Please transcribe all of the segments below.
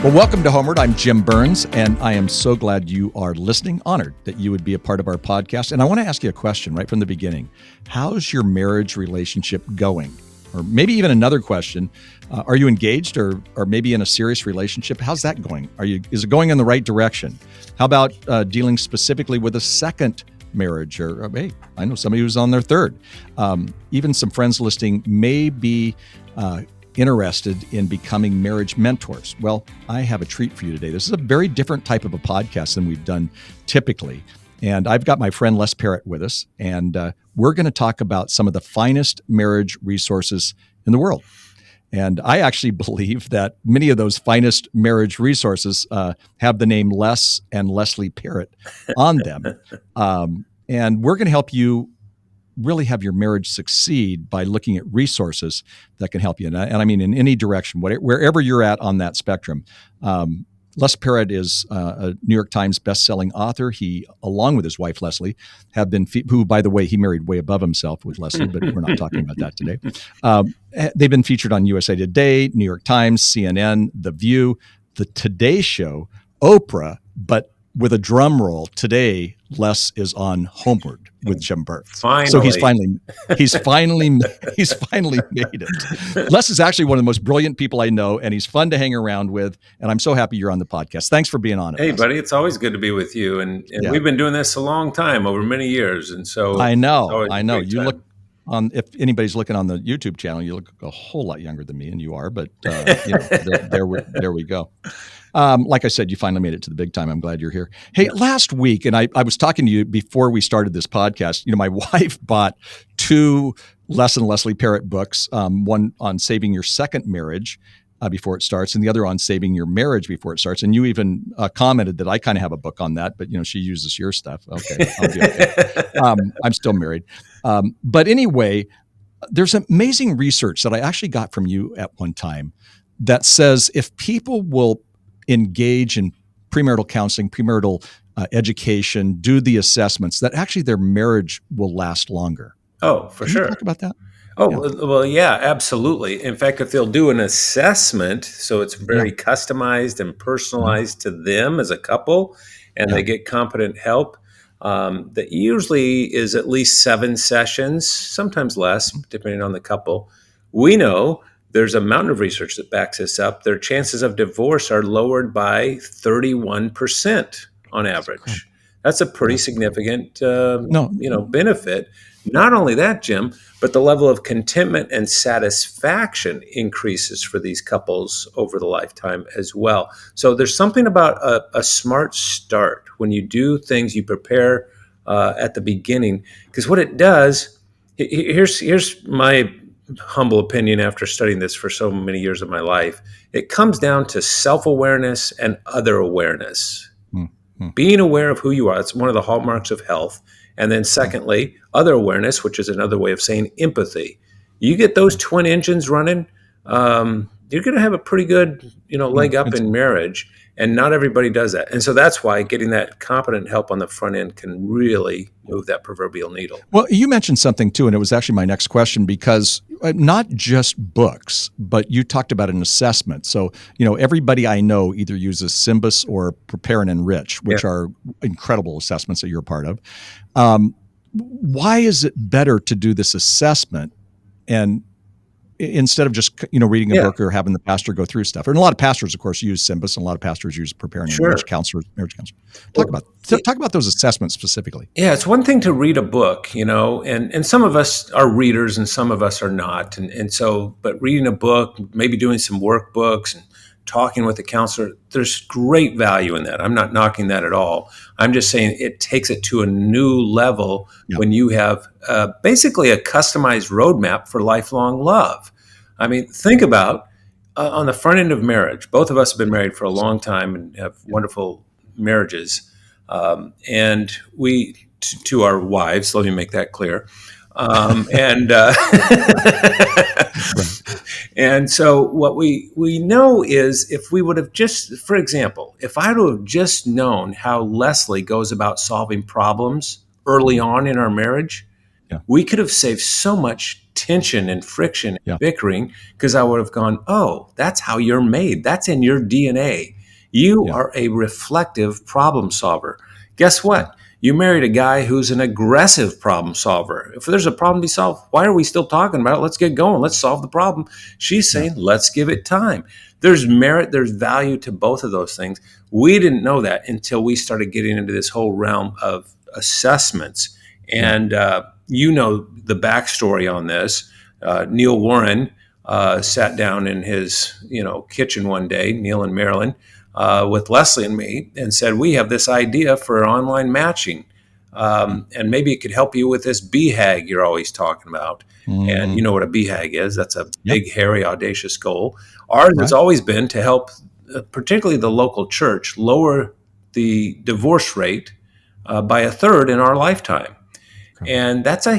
Well, welcome to Homeword. I'm Jim Burns, and I am so glad you are listening. Honored that you would be a part of our podcast. And I want to ask you a question right from the beginning. How's your marriage relationship going? Or maybe even another question. Are you engaged or maybe in a serious relationship? How's that going? Is it going in the right direction? How about dealing specifically with a second marriage? Or hey, I know somebody who's on their third. Even some friends listening may be interested in becoming marriage mentors. Well, I have a treat for you today. This is a very different type of a podcast than we've done typically. And I've got my friend Les Parrot with us, and we're going to talk about some of the finest marriage resources in the world. And I actually believe that many of those finest marriage resources have the name Les and Leslie Parrot on them. And we're going to help you really have your marriage succeed by looking at resources that can help you. And I mean, in any direction, wherever you're at on that spectrum. Les Parrot is a New York Times bestselling author. He, along with his wife, Leslie, have been, who, by the way, he married way above himself with Leslie, but we're not talking about that today. They've been featured on USA Today, New York Times, CNN, The View, The Today Show, Oprah, but with a drum roll, today Les is on Homeward with Jim Burns. Finally. So he's finally made it. Les is actually one of the most brilliant people I know, and he's fun to hang around with. And I'm so happy you're on the podcast. Thanks for being on it. Hey, Les. buddy, it's always good to be with you. And we've been doing this a long time, over many years. And so I know. You time. look on. If anybody's looking on the YouTube channel, you look a whole lot younger than me, and you are. But there we go. Like I said, you finally made it to the big time. I'm glad you're here. Hey, last week, and I was talking to you before we started this podcast, my wife bought two Les and Leslie Parrot books, one on saving your second marriage before it starts, and the other on saving your marriage before it starts. And you even commented that I kind of have a book on that, but she uses your stuff. Okay, I'll do it. I'm still married. But anyway, there's amazing research that I actually got from you at one time that says if people will engage in premarital counseling, premarital education, do the assessments, that actually their marriage will last longer. Oh, for Can sure. you talk about that? Well, yeah, absolutely. In fact, if they'll do an assessment, so it's very customized and personalized to them as a couple, and they get competent help, that usually is at least 7 sessions, sometimes less, depending on the couple. We know there's a mountain of research that backs this up. Their chances of divorce are lowered by 31% on average. That's a pretty significant, benefit. Not only that, Jim, but the level of contentment and satisfaction increases for these couples over the lifetime as well. So there's something about a smart start when you do things, you prepare at the beginning, because what it does, here's my humble opinion after studying this for so many years of my life. It comes down to self-awareness and other awareness. Mm-hmm. Being aware of who you are, that's one of the hallmarks of health. And then secondly, other awareness, which is another way of saying empathy. You get those twin engines running, you're going to have a pretty good, leg up in marriage. And not everybody does that. And so that's why getting that competent help on the front end can really move that proverbial needle. Well, you mentioned something too, and it was actually my next question, because not just books, but you talked about an assessment. So, everybody I know either uses Symbis or Prepare and Enrich, which are incredible assessments that you're a part of. Why is it better to do this assessment and instead of just reading a book or having the pastor go through stuff? And a lot of pastors, of course, use Symbis, and a lot of pastors use Prepare and Enrich, marriage counselors. Talk about those assessments specifically. Yeah, it's one thing to read a book, and some of us are readers and some of us are not. And so, but reading a book, maybe doing some workbooks and talking with a counselor, there's great value in that. I'm not knocking that at all. I'm just saying it takes it to a new level when you have basically a customized roadmap for lifelong love. I mean, think about on the front end of marriage, both of us have been married for a long time and have wonderful marriages. And we, to our wives, let me make that clear. And so what we know is if we would have just, for example, if I would have just known how Leslie goes about solving problems early on in our marriage, we could have saved so much tension and friction and bickering, because I would have gone, oh, that's how you're made. That's in your DNA. You are a reflective problem solver. Guess what? You married a guy who's an aggressive problem solver. If there's a problem to be solved, why are we still talking about it? Let's get going. Let's solve the problem. She's saying, let's give it time. There's merit, there's value to both of those things. We didn't know that until we started getting into this whole realm of assessments. And you know the backstory on this. Neil Warren sat down in his kitchen one day, Neil and Marilyn, with Leslie and me, and said, we have this idea for online matching. And maybe it could help you with this BHAG you're always talking about. And you know what a BHAG is. That's a big, hairy, audacious goal. Ours has always been to help, particularly the local church, lower the divorce rate by a third in our lifetime. And that's a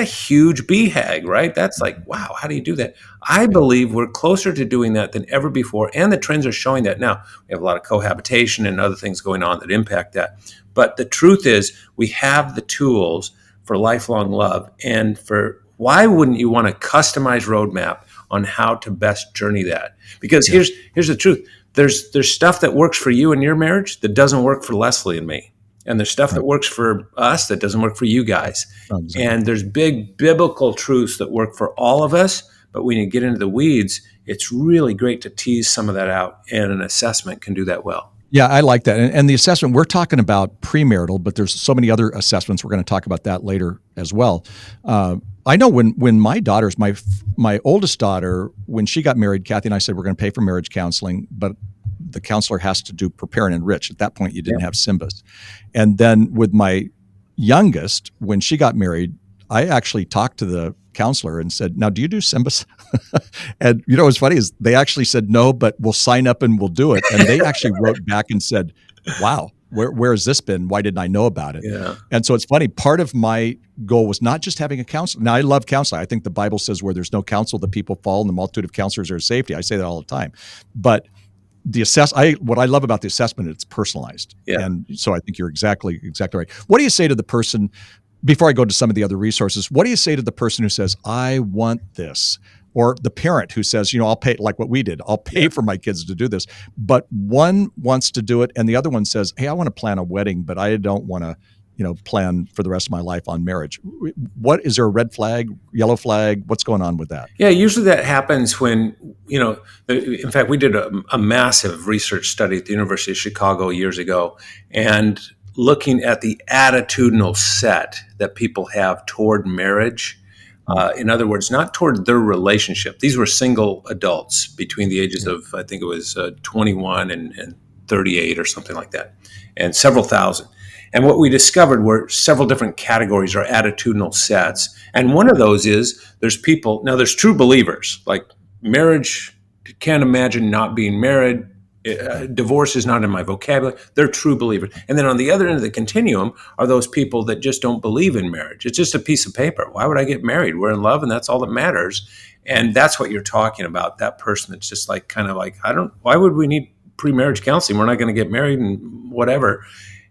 huge BHAG, right? That's like, wow, how do you do that? I believe we're closer to doing that than ever before. And the trends are showing that now. We have a lot of cohabitation and other things going on that impact that. But the truth is we have the tools for lifelong love. And for why wouldn't you want a customized roadmap on how to best journey that? Because here's the truth. There's stuff that works for you in your marriage that doesn't work for Leslie and me. And there's stuff that works for us that doesn't work for you guys. Exactly. And there's big biblical truths that work for all of us. But when you get into the weeds, it's really great to tease some of that out. And an assessment can do that well. Yeah, I like that. And the assessment, we're talking about premarital, but there's so many other assessments. We're going to talk about that later as well. I know when my daughters, my oldest daughter, when she got married, Kathy and I said, we're going to pay for marriage counseling, but the counselor has to do Prepare and Enrich. At that point, you didn't have SYMBIS. And then with my youngest, when she got married, I actually talked to the counselor and said, now, do you do SYMBIS? And you know what's funny is they actually said, no, but we'll sign up and we'll do it. And they actually wrote back and said, wow, where has this been? Why didn't I know about it? Yeah. And so it's funny. Part of my goal was not just having a counselor. Now, I love counseling. I think the Bible says where there's no counsel, the people fall, and the multitude of counselors are safety. I say that all the time. But what I love about the assessment, it's personalized. Yeah. And so I think you're exactly right. What do you say to the person, before I go to some of the other resources, what do you say to the person who says, I want this? Or the parent who says, I'll pay, like what we did, I'll pay for my kids to do this. But one wants to do it and the other one says, hey, I want to plan a wedding, but I don't want to, plan for the rest of my life on marriage. What is there a red flag, yellow flag? What's going on with that? Yeah, usually that happens when, in fact, we did a massive research study at the University of Chicago years ago, and looking at the attitudinal set that people have toward marriage. In other words, not toward their relationship. These were single adults between the ages of, I think it was 21 and 38 or something like that, and several thousand. And what we discovered were several different categories or attitudinal sets. And one of those is there's true believers, like marriage, can't imagine not being married. Divorce is not in my vocabulary. They're true believers. And then on the other end of the continuum are those people that just don't believe in marriage. It's just a piece of paper. Why would I get married? We're in love and that's all that matters. And that's what you're talking about. That person that's just like, kind of like, why would we need pre-marriage counseling? We're not going to get married and whatever.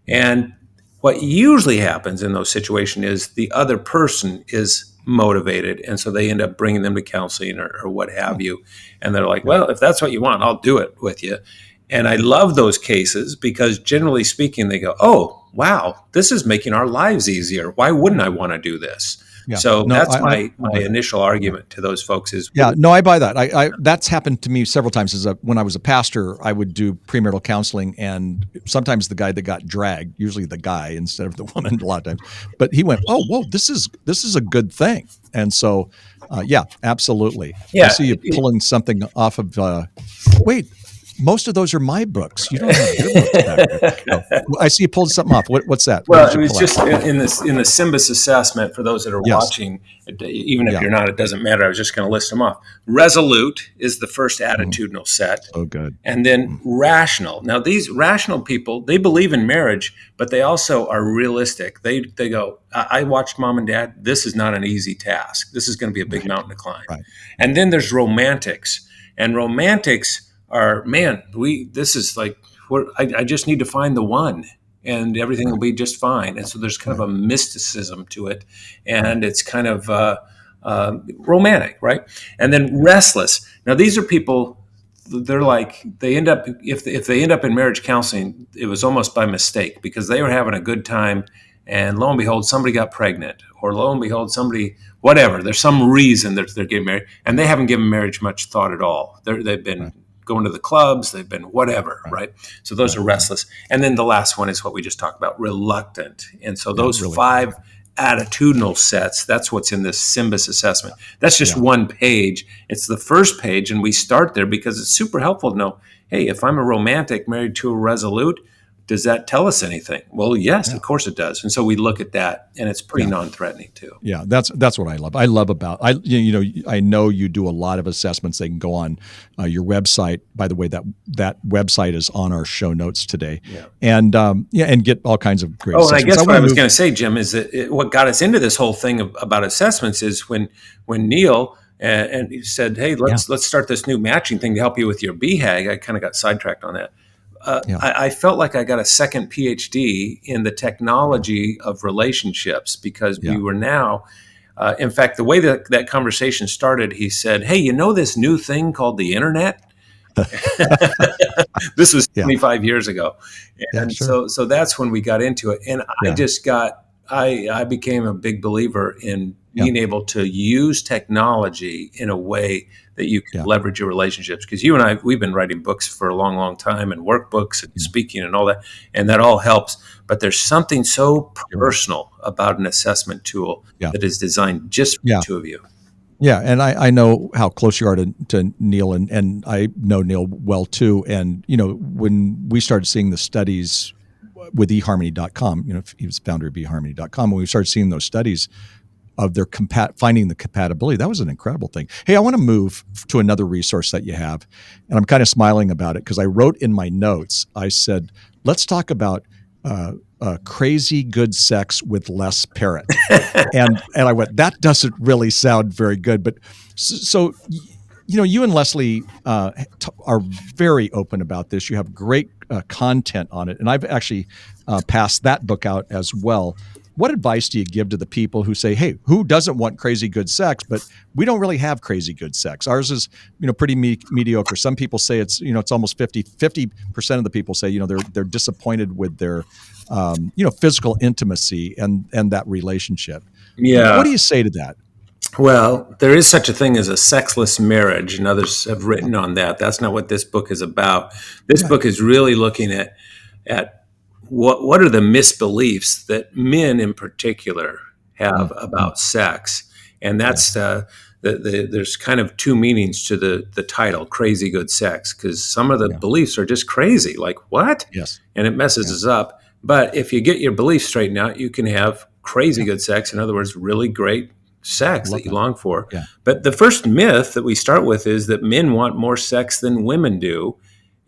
And what usually happens in those situations is the other person is motivated. And so they end up bringing them to counseling or what have you. And they're like, well, if that's what you want, I'll do it with you. And I love those cases because generally speaking, they go, oh, wow, this is making our lives easier. Why wouldn't I want to do this? Yeah. So that's my initial argument to those folks is. Yeah, no, I buy that. I that's happened to me several times. When I was a pastor, I would do premarital counseling, and sometimes the guy that got dragged, usually the guy instead of the woman a lot of times, but he went, oh, whoa, this is a good thing. And so, yeah, absolutely. Yeah. I see you pulling something off of, wait, most of those are my books. You don't have your books back there. No. I see you pulled something off. What's that? Well, it was just in the SYMBIS assessment for those that are watching. Even if you're not, it doesn't matter. I was just going to list them off. Resolute is the first attitudinal set. Oh, good. And then rational. Now, these rational people, they believe in marriage, but they also are realistic. They go, I watched mom and dad. This is not an easy task. This is going to be a big mountain to climb. Right. And then there's romantics. And romantics are, this is like, I just need to find the one and everything will be just fine. And so there's kind of a mysticism to it, and it's kind of romantic, right? And then restless. Now, these are people they're like, they end up, if they end up in marriage counseling, it was almost by mistake because they were having a good time, and lo and behold, somebody got pregnant, or lo and behold, somebody, whatever. There's some reason they're getting married, and they haven't given marriage much thought at all. They've been Right. going to the clubs, they've been whatever, Right. right? So those are restless. And then the last one is what we just talked about, reluctant. And so those really. 5 attitudinal sets, that's what's in this SYMBIS assessment. That's just Yeah. one page. It's the first page, and we start there because it's super helpful to know, hey, if I'm a romantic married to a resolute, does that tell us anything? Well, yes, of course it does. And so we look at that, and it's pretty non-threatening too. Yeah, that's what I love. I love about I know you do a lot of assessments. They can go on your website. By the way, that website is on our show notes today, and and get all kinds of great. Oh, and I assessments. guess what I was going to say, Jim, is that what got us into this whole thing about assessments is when Neil and he said, "Hey, let's start this new matching thing to help you with your BHAG." I kind of got sidetracked on that. I felt like I got a second PhD in the technology of relationships because we were now, in fact, the way that conversation started, he said, "Hey, you know this new thing called the internet?" This was 25 years ago. And so that's when we got into it. And I became a big believer in being able to use technology in a way that you can leverage your relationships. Because you and I, we've been writing books for a long, long time, and workbooks and speaking and all that, and that all helps. But there's something so personal about an assessment tool that is designed just for the two of you. Yeah, and I know how close you are to Neil, and I know Neil well too. And when we started seeing the studies with eHarmony.com, he was founder of eHarmony.com, when we started seeing those studies of their finding the compatibility, that was an incredible thing. Hey, I want to move to another resource that you have, and I'm kind of smiling about it because I wrote in my notes, I said, let's talk about crazy good sex with less parrot. and I went, that doesn't really sound very good. But so you and Leslie are very open about this. You have great content on it. And I've actually passed that book out as well. What advice do you give to the people who say, hey, who doesn't want crazy good sex? But we don't really have crazy good sex. Ours is, pretty mediocre. Some people say it's almost 50% of the people say, they're disappointed with their, physical intimacy and that relationship. Yeah. What do you say to that? Well, there is such a thing as a sexless marriage, and others have written on that. That's not what this book is about. This book is really looking at what are the misbeliefs that men in particular have about sex, and that's there's kind of two meanings to the title, "Crazy Good Sex," because some of the beliefs are just crazy, like what? Yes, and it messes us up. But if you get your beliefs straightened out, you can have crazy good sex. In other words, really great sex that you long for. Yeah. But the first myth that we start with is that men want more sex than women do.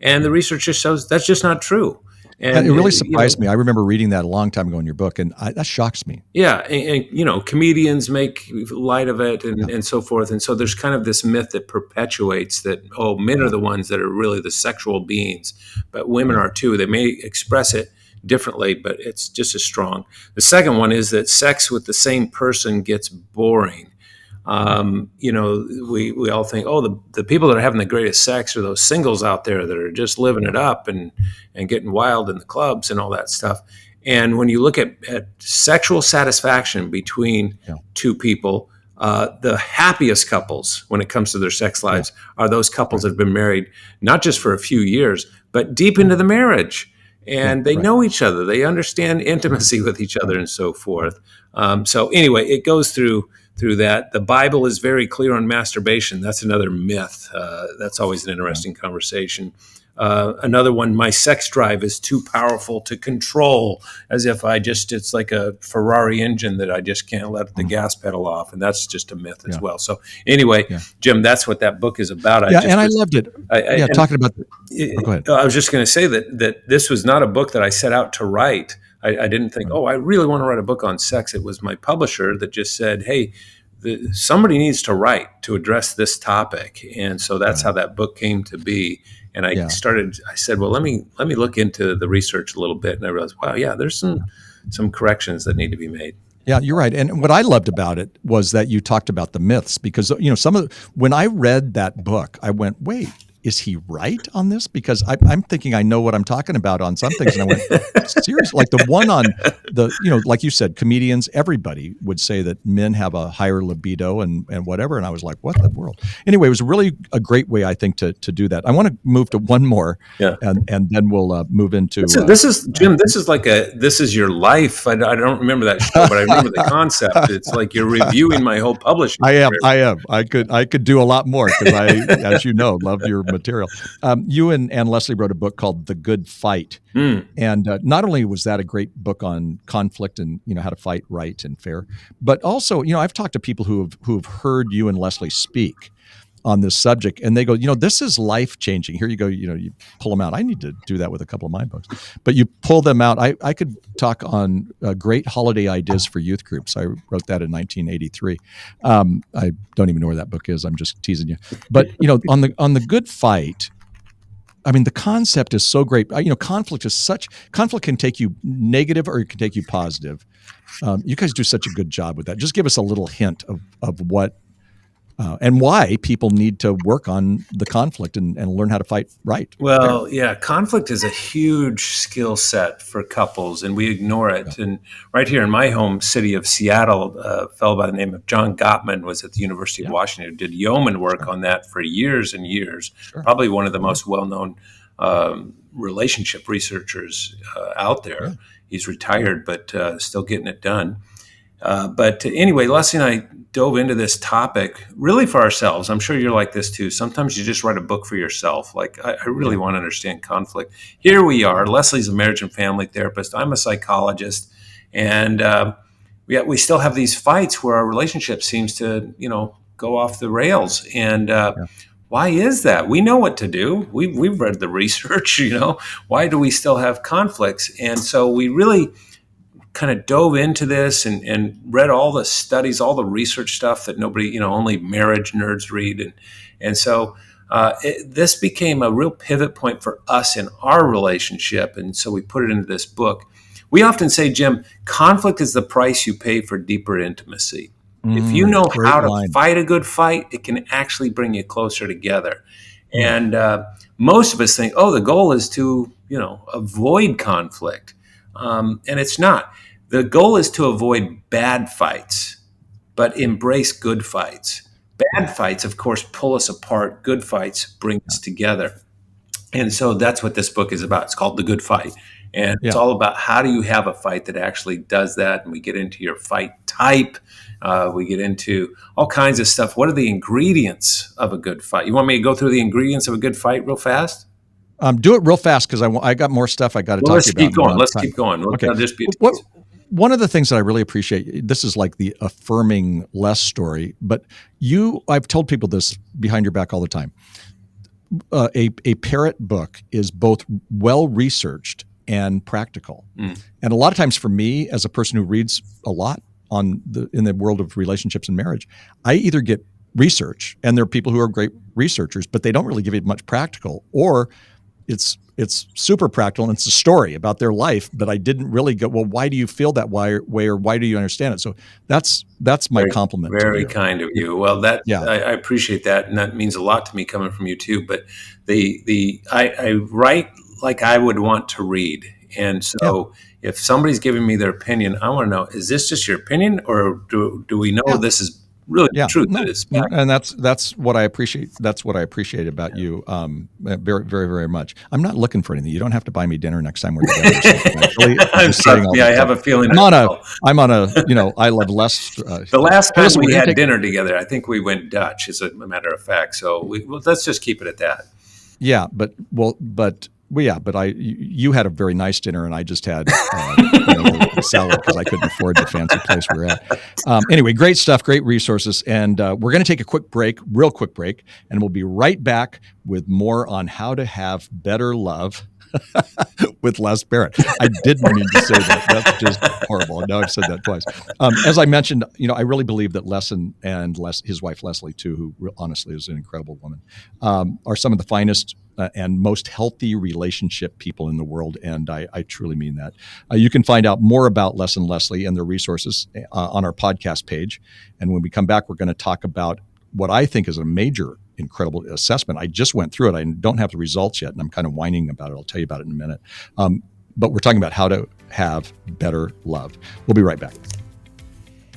And the research just shows that's just not true. And it really surprised me. I remember reading that a long time ago in your book, and that shocks me. Yeah. And comedians make light of it and so forth. And so there's kind of this myth that perpetuates that, men are the ones that are really the sexual beings, but women are too. They may express it differently, but it's just as strong. The second one is that sex with the same person gets boring. We all think, the people that are having the greatest sex are those singles out there that are just living it up and getting wild in the clubs and all that stuff. And when you look at sexual satisfaction between two people, the happiest couples when it comes to their sex lives are those couples that have been married not just for a few years, but deep into the marriage. And they know each other. They understand intimacy with each other and so forth. So anyway, it goes through that. The Bible is very clear on masturbation. That's another myth. That's always an interesting conversation. Another one, my sex drive is too powerful to control, as if it's like a Ferrari engine that I just can't let the gas pedal off. And that's just a myth as well. So anyway, Jim, that's what that book is about. I loved it. Talking about go ahead. I was just going to say that this was not a book that I set out to write. I didn't think, I really want to write a book on sex. It was my publisher that just said, hey, somebody needs to write to address this topic. And so that's how that book came to be. And I said, well, let me look into the research a little bit. And I realized, wow, there's some corrections that need to be made. Yeah, you're right. And what I loved about it was that you talked about the myths, because when I read that book, I went, wait, is he right on this? Because I'm thinking I know what I'm talking about on some things. And I went, seriously, like the one on like you said, comedians, everybody would say that men have a higher libido and whatever. And I was like, what the world? Anyway, it was really a great way, I think, to do that. I want to move to one more, Yeah. and then we'll move into. This is Jim. This is your life. I don't remember that show, but I remember the concept. It's like you're reviewing my whole publishing. I am. I could do a lot more because I, as you know, love your material. You and Leslie wrote a book called The Good Fight. And not only was that a great book on conflict and how to fight right and fair, but also I've talked to people who've heard you and Leslie speak on this subject, and they go, this is life changing. Here you go, you pull them out. I need to do that with a couple of my books, but you pull them out. I could talk on great holiday ideas for youth groups. I wrote that in 1983. I don't even know where that book is. I'm just teasing you. But on the Good Fight. I mean, the concept is so great. Conflict can take you negative or it can take you positive. You guys do such a good job with that. Just give us a little hint of what and why people need to work on the conflict and learn how to fight right. Well, yeah, conflict is a huge skill set for couples, and we ignore it. Yeah. And right here in my home city of Seattle, a fellow by the name of John Gottman was at the University of Washington, did yeoman work on that for years and years. Probably one of the most well-known relationship researchers out there. Yeah. He's retired, but still getting it done. But anyway, Leslie and I dove into this topic really for ourselves. I'm sure you're like this too. Sometimes you just write a book for yourself. Like, I really want to understand conflict. Here we are. Leslie's a marriage and family therapist. I'm a psychologist. And we still have these fights where our relationship seems to, go off the rails. And why is that? We know what to do. We've read the research, Why do we still have conflicts? And so we really kind of dove into this and read all the studies, all the research stuff that nobody, only marriage nerds read. And so this became a real pivot point for us in our relationship. And so we put it into this book. We often say, Jim, conflict is the price you pay for deeper intimacy. If you know how to fight a good fight, it can actually bring you closer together. And most of us think, the goal is to, avoid conflict. And it's not. The goal is to avoid bad fights, but embrace good fights. Bad fights, of course, pull us apart. Good fights bring us together. And so that's what this book is about. It's called The Good Fight. And it's all about how do you have a fight that actually does that. And we get into your fight type. We get into all kinds of stuff. What are the ingredients of a good fight? You want me to go through the ingredients of a good fight real fast? Do it real fast because I got more stuff I got to talk to you about. Let's keep going. Okay. Just be one of the things that I really appreciate, this is like the affirming Les story, but I've told people this behind your back all the time. A Parrot book is both well-researched and practical. And a lot of times for me, as a person who reads a lot in the world of relationships and marriage, I either get research, and there are people who are great researchers, but they don't really give you much practical, or it's super practical and it's a story about their life, but I didn't really go, well, why do you feel that way, or why do you understand it? So that's my compliment. Very kind of you. Well, I appreciate that, and that means a lot to me coming from you too. But I write like I would want to read, and so if somebody's giving me their opinion, I want to know: is this just your opinion, or do we know this is really the truth? No, and that's what I appreciate. That's what I appreciate about you, very, very, very much. I'm not looking for anything. You don't have to buy me dinner next time we're together. I have a feeling. I'm on a. I love Les. The last time we had dinner together, I think we went Dutch, as a matter of fact. So let's just keep it at that. Yeah, but you had a very nice dinner, and I just had salad because I couldn't afford the fancy place we're at. Anyway, great stuff, great resources, and we're going to take a real quick break, and we'll be right back with more on how to have better love with Les Parrot. I didn't mean to say that. That's just horrible. Now I've said that twice. As I mentioned, I really believe that Les and his wife Leslie too, who honestly is an incredible woman, are some of the finest and most healthy relationship people in the world, and I truly mean that. You can find out more about Les and Leslie and their resources on our podcast page. And when we come back, we're going to talk about what I think is a major incredible assessment. I just went through it. I don't have the results yet, and I'm kind of whining about it. I'll tell you about it in a minute. But we're talking about how to have better love. We'll be right back.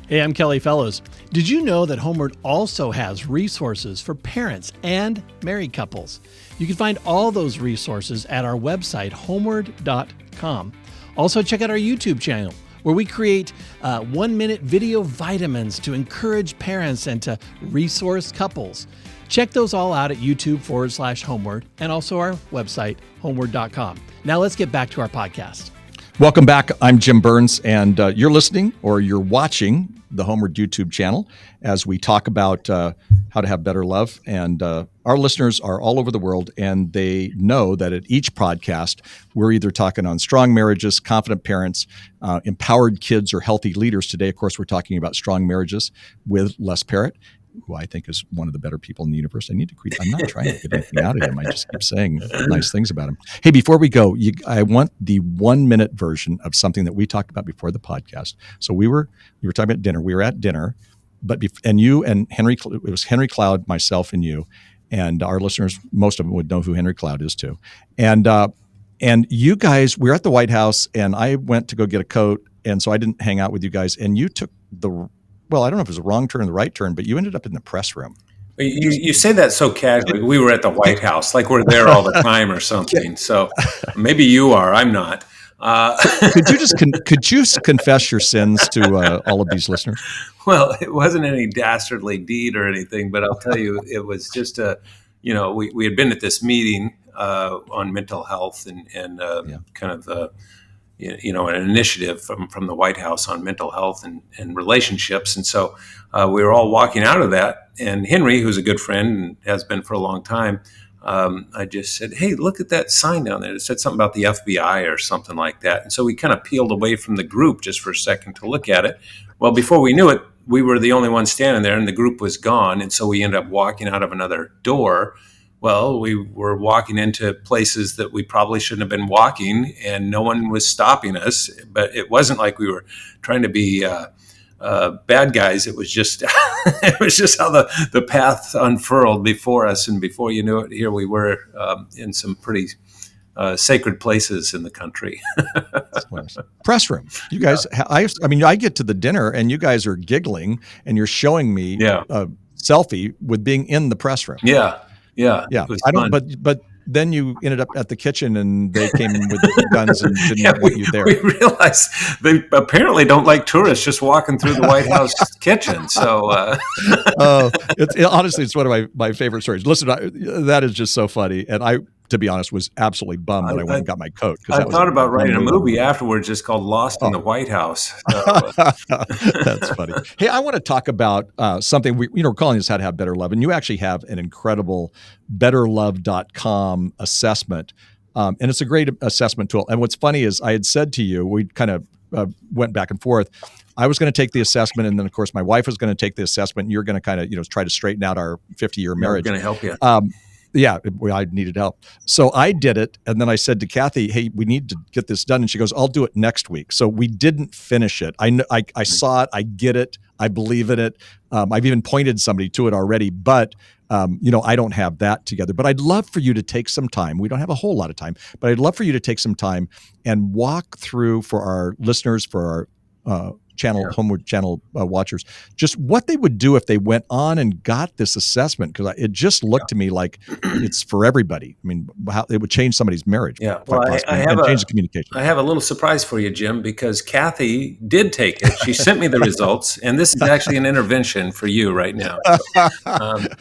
Hey, I'm Kelly Fellows. Did you know that Homeword also has resources for parents and married couples? You can find all those resources at our website, homeword.com. Also, check out our YouTube channel, where we create 1-minute video vitamins to encourage parents and to resource couples. Check those all out at YouTube/Homeword and also our website, homeword.com. Now let's get back to our podcast. Welcome back. I'm Jim Burns, and you're listening or you're watching the Homeward YouTube channel as we talk about how to have better love. And our listeners are all over the world, and they know that at each podcast, we're either talking on strong marriages, confident parents, empowered kids, or healthy leaders. Today, of course, we're talking about strong marriages with Les Parrot, who I think is one of the better people in the universe. I need to quit. I'm not trying to get anything out of him. I just keep saying nice things about him. Hey, before we go, I want the 1-minute version of something that we talked about before the podcast. So we were talking about dinner. We were at dinner, and you and Henry, it was Henry Cloud, myself, and you, and our listeners, most of them would know who Henry Cloud is too. And you guys, we were at the White House, and I went to go get a coat, and so I didn't hang out with you guys. And you took well, I don't know if it was a wrong turn or the right turn, but you ended up in the press room. You say that so casually. We were at the White House, like we're there all the time or something. So maybe you are. I'm not. Could you confess your sins to all of these listeners? Well, it wasn't any dastardly deed or anything, but I'll tell you, it was just we had been at this meeting on mental health and kind of an initiative from the White House on mental health and relationships. And so we were all walking out of that. And Henry, who's a good friend and has been for a long time, I just said, hey, look at that sign down there. It said something about the FBI or something like that. And so we kind of peeled away from the group just for a second to look at it. Well, before we knew it, we were the only ones standing there and the group was gone. And so we ended up walking out of another door. Well, we were walking into places that we probably shouldn't have been walking, and no one was stopping us. But it wasn't like we were trying to be bad guys. It was just it was just how the path unfurled before us, and before you knew it, here we were in some pretty sacred places in the country. Press room. You guys, I get to the dinner, and you guys are giggling, and you're showing me a selfie with being in the press room. Yeah. I don't. But then you ended up at the kitchen, and they came in with guns and didn't want you there. We realized they apparently don't like tourists just walking through the White House kitchen. So, honestly, it's one of my favorite stories. Listen, that is just so funny, and I, to be honest, was absolutely bummed that I went and got my coat. I thought about writing a movie afterwards just called Lost in the White House. So. That's funny. Hey, I want to talk about something we're calling this How to Have Better Love, and you actually have an incredible betterlove.com assessment, and it's a great assessment tool. And what's funny is I had said to you, we kind of went back and forth. I was going to take the assessment, and then of course my wife was going to take the assessment, and you're going to kind of try to straighten out our 50-year marriage. We're going to help you. Yeah, I needed help. So I did it. And then I said to Kathy, hey, we need to get this done. And she goes, I'll do it next week. So we didn't finish it. I saw it. I get it. I believe in it. I've even pointed somebody to it already. But, I don't have that together. But I'd love for you to take some time. We don't have a whole lot of time. But I'd love for you to take some time and walk through for our listeners, for our Homeward channel watchers, just what they would do if they went on and got this assessment, because it just looked to me like it's for everybody. I mean, how it would change somebody's marriage. Yeah, well, and change the communication. I have a little surprise for you, Jim, because Kathy did take it. She sent me the results, and this is actually an intervention for you right now. So,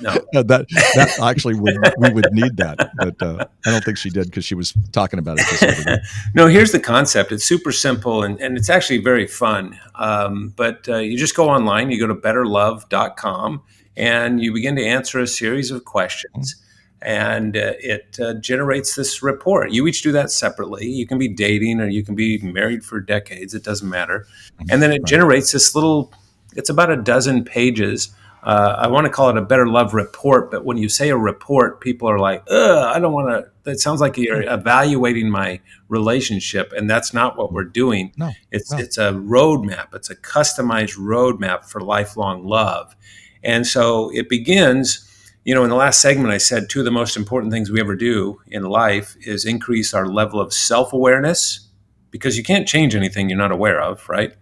no, that actually we would need that, but I don't think she did because she was talking about it this other day. No, here's the concept. It's super simple, and it's actually very fun. But you just go online, you go to betterlove.com, and you begin to answer a series of questions. And it generates this report. You each do that separately. You can be dating or you can be married for decades. It doesn't matter. And then it generates this it's about a dozen pages. I want to call it a Better Love report, but when you say a report, people are like, I don't want to. That sounds like you're evaluating my relationship, and that's not what we're doing. No, it's a roadmap. It's a customized roadmap for lifelong love. And so it begins, In the last segment, I said two of the most important things we ever do in life is increase our level of self-awareness, because you can't change anything you're not aware of, right?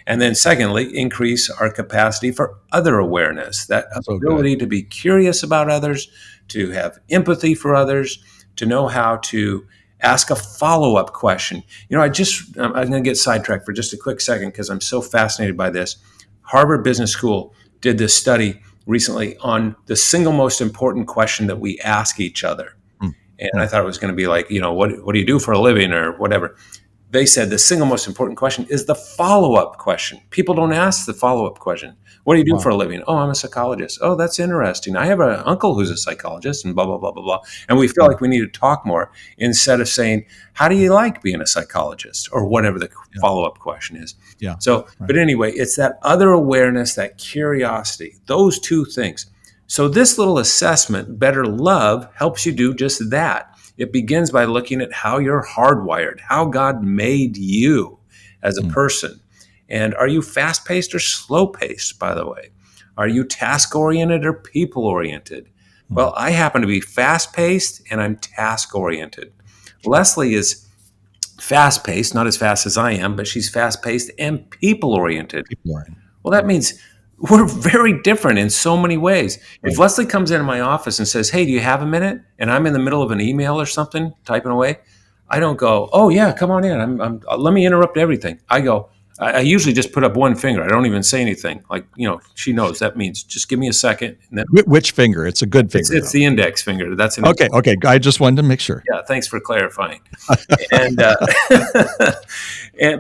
And then secondly, increase our capacity for other awareness, that ability to be curious about others, to have empathy for others, to know how to ask a follow-up question. I'm going to get sidetracked for just a quick second because I'm so fascinated by this. Harvard Business School did this study recently on the single most important question that we ask each other. And I thought it was going to be like, what do you do for a living or whatever? They said the single most important question is the follow-up question. People don't ask the follow-up question. What do you do for a living? Oh, I'm a psychologist. Oh, that's interesting. I have an uncle who's a psychologist, and blah, blah, blah, blah, blah. And we feel like we need to talk more instead of saying, how do you like being a psychologist, or whatever the follow-up question is. But anyway, it's that other awareness, that curiosity, those two things. So this little assessment, Better Love, helps you do just that. It begins by looking at how you're hardwired, how God made you as a person. And are you fast-paced or slow-paced, by the way? Are you task-oriented or people-oriented? Well, I happen to be fast-paced and I'm task-oriented. Leslie is fast-paced, not as fast as I am, but she's fast-paced and people-oriented. Well, that means we're very different in so many ways. If Leslie comes into my office and says, hey, do you have a minute? And I'm in the middle of an email or something, typing away, I don't go, oh, yeah, come on in. Let me interrupt everything. I usually just put up one finger. I don't even say anything. Like, she knows that means just give me a second. And then, which finger? It's a good finger. It's the index finger. That's okay. I just wanted to make sure. Yeah, thanks for clarifying.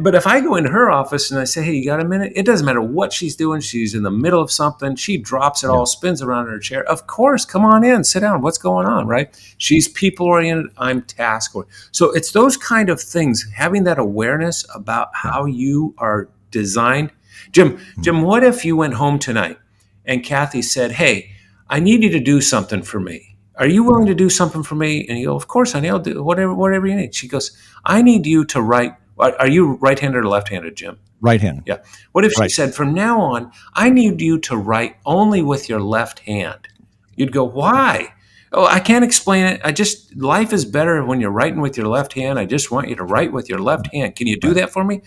But if I go into her office and I say, hey, you got a minute? It doesn't matter what she's doing. She's in the middle of something. She drops it all, spins around in her chair. Of course, come on in, sit down. What's going on, right? She's people-oriented. I'm task-oriented. So it's those kind of things, having that awareness about how you are designed. Jim, what if you went home tonight and Kathy said, hey, I need you to do something for me. Are you willing to do something for me? And you go, of course, honey, I'll do whatever you need. She goes, I need you to write. Are you right-handed or left-handed, Jim? Right-handed. Yeah. What if she said, from now on, I need you to write only with your left hand? You'd go, why? Oh, I can't explain it. Life is better when you're writing with your left hand. I just want you to write with your left hand. Can you do that for me?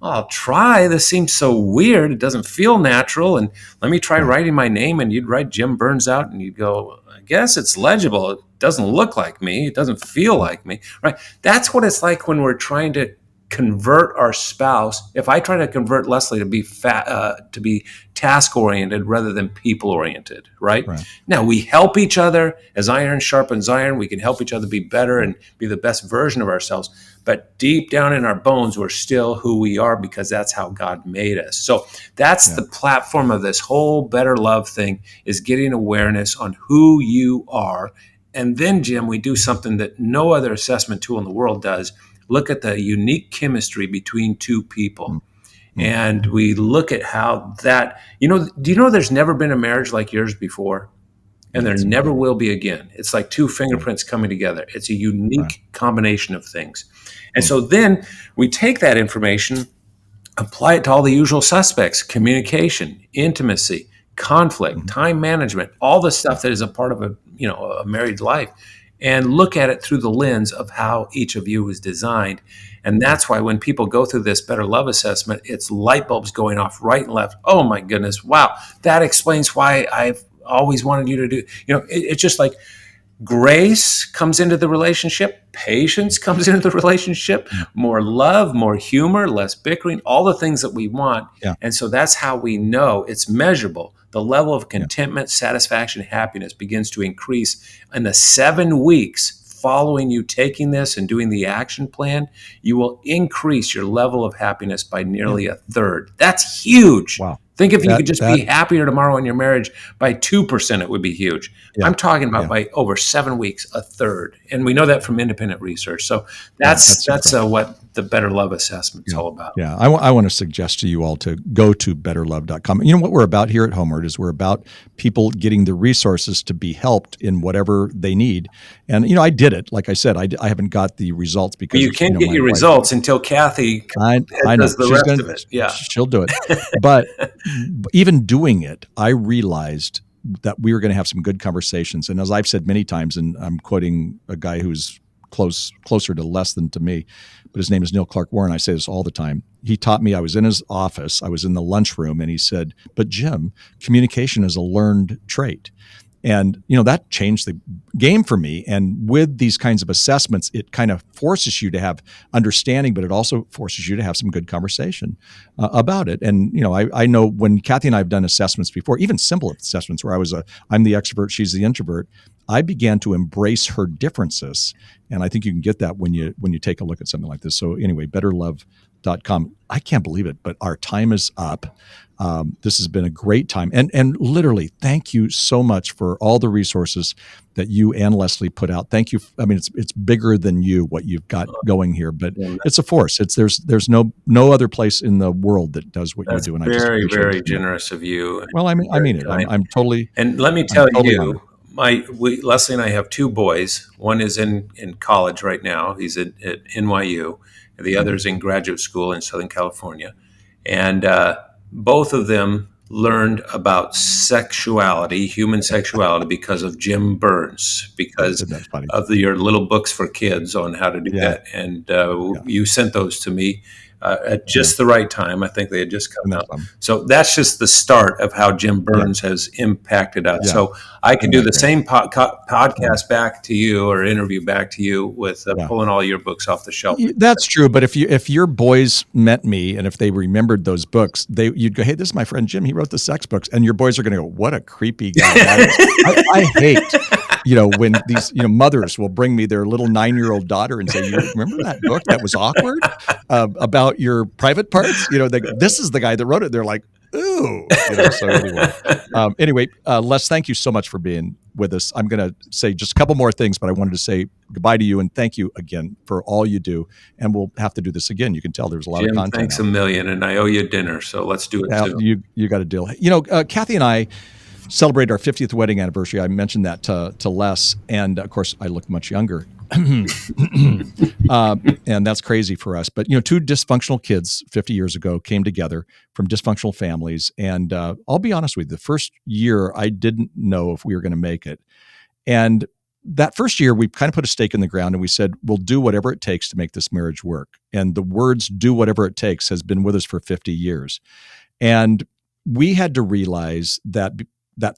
I'll try. This seems so weird. It doesn't feel natural. And let me try writing my name. And you'd write Jim Burns out and you'd go, I guess it's legible. It doesn't look like me. It doesn't feel like me, right? That's what it's like when we're trying to convert our spouse. If I try to convert Leslie to be task-oriented rather than people-oriented, right? Now, we help each other. As iron sharpens iron, we can help each other be better and be the best version of ourselves. But deep down in our bones, we're still who we are because that's how God made us. So that's the platform of this whole Better Love thing, is getting awareness on who you are. And then, Jim, we do something that no other assessment tool in the world does. Look at the unique chemistry between two people. And we look at how that, do you know there's never been a marriage like yours before? And there never will be again. It's like two fingerprints coming together. It's a unique combination of things. And so then we take that information, apply it to all the usual suspects: communication, intimacy, conflict, time management, all the stuff that is a part of a married life, and look at it through the lens of how each of you is designed. And that's why when people go through this Better Love assessment, it's light bulbs going off right and left. Oh my goodness, wow, that explains why I've always wanted you to do. It's just like grace comes into the relationship, patience comes into the relationship, more love, more humor, less bickering, all the things that we want. And so that's how we know it's measurable. The level of contentment, satisfaction, happiness begins to increase in the 7 weeks following you taking this and doing the action plan. You will increase your level of happiness by nearly a third. That's huge. Wow. Think if you could just be happier tomorrow in your marriage by 2%, it would be huge. I'm talking about by over 7 weeks, a third. And we know that from independent research. So that's what the Better Love assessment is all about. Yeah, I want to suggest to you all to go to betterlove.com. You know what we're about here at Homeword is we're about people getting the resources to be helped in whatever they need. And, I did it. Like I said, I haven't got the results because you can't get your results until Kathy does the rest of it. Yeah, she'll do it. But even doing it, I realized that we were going to have some good conversations. And as I've said many times, and I'm quoting a guy who's closer to less than to me, but his name is Neil Clark Warren. I say this all the time. He taught me, I was in his office, I was in the lunchroom, and he said, but Jim, communication is a learned trait. And, that changed the game for me. And with these kinds of assessments, it kind of forces you to have understanding, but it also forces you to have some good conversation about it. And, I know when Kathy and I have done assessments before, even simple assessments where I'm the extrovert, she's the introvert, I began to embrace her differences. And I think you can get that when you take a look at something like this. So anyway, betterlove.com. I can't believe it, but our time is up. This has been a great time. And literally, thank you so much for all the resources that you and Leslie put out. Thank you. I mean, it's bigger than you, what you've got going here, but it's a force. There's no other place in the world that does what you do. And very, I just very generous of you. Well, I mean it. I'm totally. And let me tell totally you, Leslie and I have two boys. One is in college right now. He's at NYU. The other is in graduate school in Southern California. And both of them learned about human sexuality, because of Jim Burns, because of your little books for kids on how to do that. And you sent those to me at just the right time. I think they had just come out. So that's just the start of how Jim Burns has impacted us. So I can do the same podcast back to you, or interview back to you with pulling all your books off the shelf. That's true. But if your boys met me and if they remembered those books, you'd go, hey, this is my friend Jim. He wrote the sex books. And your boys are going to go, what a creepy guy that is. I hate when these mothers will bring me their little 9-year-old daughter and say, you remember that book that was awkward about your private parts? This is the guy that wrote it. They're like, ooh. So anyway, Les, thank you so much for being with us. I'm going to say just a couple more things, but I wanted to say goodbye to you and thank you again for all you do. And we'll have to do this again. You can tell there's a lot of content. Thanks a million, and I owe you dinner, so let's do it soon. You got a deal. Kathy and I celebrated our 50th wedding anniversary. I mentioned that to Les, and of course, I look much younger. And that's crazy for us. But, two dysfunctional kids 50 years ago came together from dysfunctional families. And I'll be honest with you, the first year I didn't know if we were going to make it. And that first year, we kind of put a stake in the ground and we said, we'll do whatever it takes to make this marriage work. And the words "do whatever it takes" has been with us for 50 years. And we had to realize that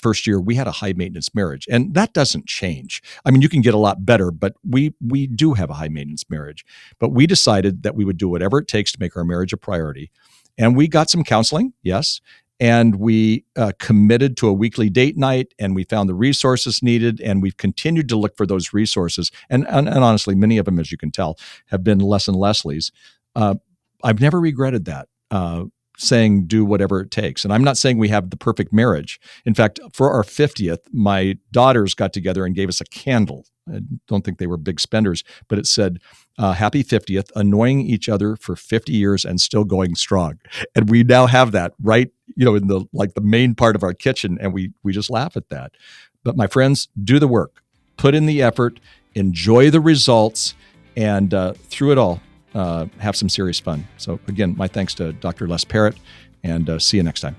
first year we had a high maintenance marriage, and that doesn't change. I mean, you can get a lot better, but we do have a high maintenance marriage. But we decided that we would do whatever it takes to make our marriage a priority. And we got some counseling, yes. And we committed to a weekly date night, and we found the resources needed, and we've continued to look for those resources. And honestly, many of them, as you can tell, have been Les and Leslie's. I've never regretted that. Saying do whatever it takes. And I'm not saying we have the perfect marriage. In fact, for our 50th, my daughters got together and gave us a candle. I don't think they were big spenders, but it said, happy 50th, annoying each other for 50 years and still going strong. And we now have that right, in the main part of our kitchen. And we just laugh at that. But my friends, do the work, put in the effort, enjoy the results, and through it all, have some serious fun. So again, my thanks to Dr. Les Parrot, and see you next time.